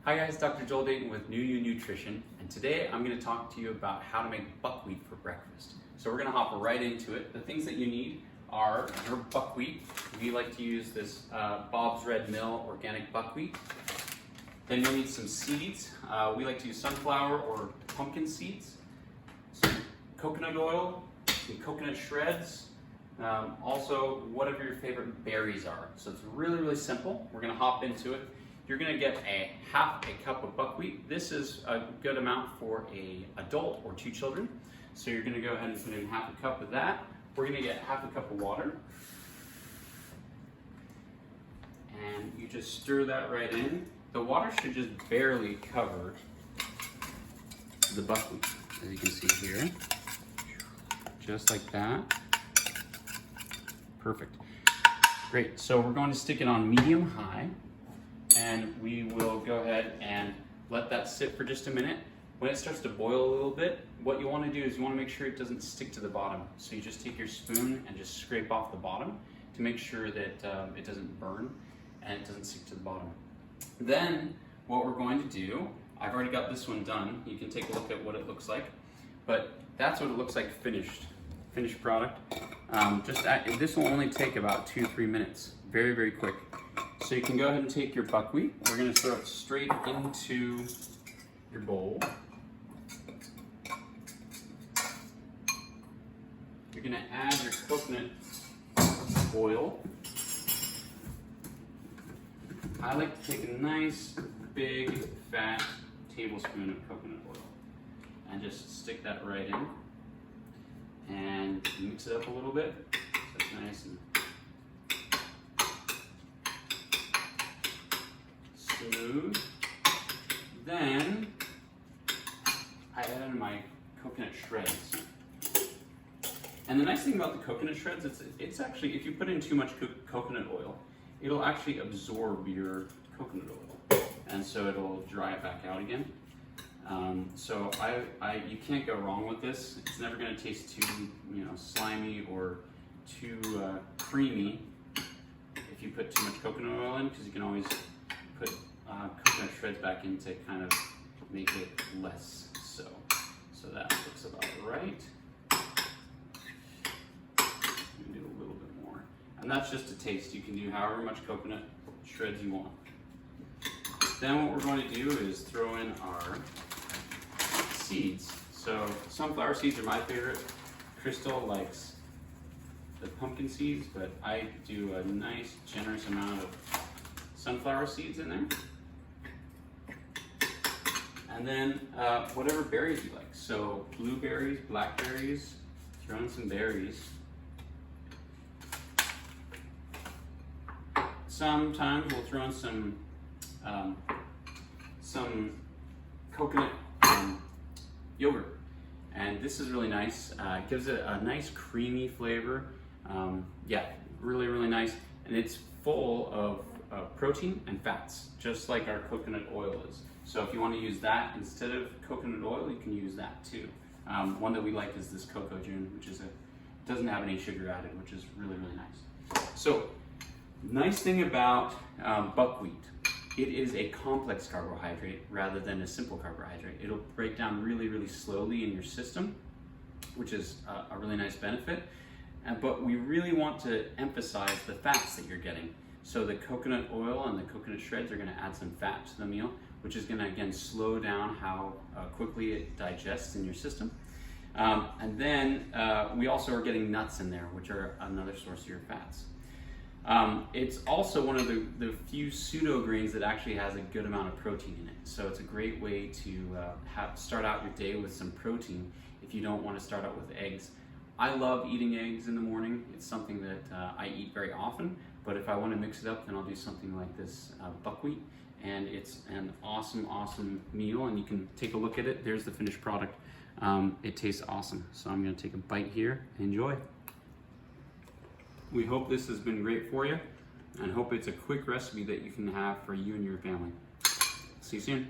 Hi guys, Dr. Joel Dayton with New You Nutrition, and today I'm going to talk to you about how to make buckwheat for breakfast. So we're going to hop right into it. The things that you need are your buckwheat. We like to use this Bob's Red Mill organic buckwheat. Then you'll need some seeds. We like to use sunflower or pumpkin seeds, some coconut oil, some coconut shreds, also whatever your favorite berries are. So it's really simple. We're going to hop into it. You're going to get half a cup of buckwheat. This is a good amount for an adult or 2 children. So you're going to go ahead and put in half a cup of that. We're going to get half a cup of water. And you just stir that right in. The water should just barely cover the buckwheat, as you can see here. Just like that. Perfect. Great. So we're going to stick it on medium-high. And we will go ahead and let that sit for just a minute. When it starts to boil a little bit, what you want to do is you want to make sure it doesn't stick to the bottom. So you just take your spoon and just scrape off the bottom to make sure that it doesn't burn and it doesn't stick to the bottom. Then what we're going to do, I've already got this one done. You can take a look at what it looks like. But that's what it looks like finished product. This will only take about 2-3 minutes. Very quick. So you can go ahead and take your buckwheat. We're going to throw it straight into your bowl. You're going to add your coconut oil. I like to take a nice big fat tablespoon of coconut oil and just stick that right in and mix it up a little bit so it's nice and smooth. Then I add in my coconut shreds. And the nice thing about the coconut shreds, it's actually, if you put in too much coconut oil, it'll actually absorb your coconut oil. And so it'll dry it back out again. So you can't go wrong with this. It's never going to taste too slimy or too creamy if you put too much coconut oil in, because you can always put coconut shreds back in to kind of make it less so. So that looks about right. You can do a little bit more. And that's just a taste. You can do however much coconut shreds you want. Then what we're going to do is throw in our seeds. So sunflower seeds are my favorite. Crystal likes the pumpkin seeds, but I do a nice generous amount of sunflower seeds in there. And then whatever berries you like. So blueberries, blackberries, throw in some berries. Sometimes we'll throw in some coconut yogurt. And this is really nice. It gives it a nice creamy flavor. Yeah, really nice. And it's full of protein and fats, just like our coconut oil is. So if you want to use that instead of coconut oil, you can use that too. One that we like is this Cocoa June, which doesn't have any sugar added, which is really nice. So, nice thing about buckwheat, it is a complex carbohydrate rather than a simple carbohydrate. It'll break down really slowly in your system, which is a really nice benefit. But we really want to emphasize the fats that you're getting. So the coconut oil and the coconut shreds are going to add some fat to the meal, which is going to again slow down how quickly it digests in your system. And then we also are getting nuts in there, which are another source of your fats. It's also one of the few pseudo grains that actually has a good amount of protein in it. So it's a great way to start out your day with some protein if you don't want to start out with eggs. I love eating eggs in the morning. It's something that I eat very often, but if I want to mix it up, then I'll do something like this buckwheat, and it's an awesome meal, and you can take a look at it. There's the finished product. It tastes awesome. So I'm going to take a bite here. Enjoy. We hope this has been great for you, and hope it's a quick recipe that you can have for you and your family. See you soon.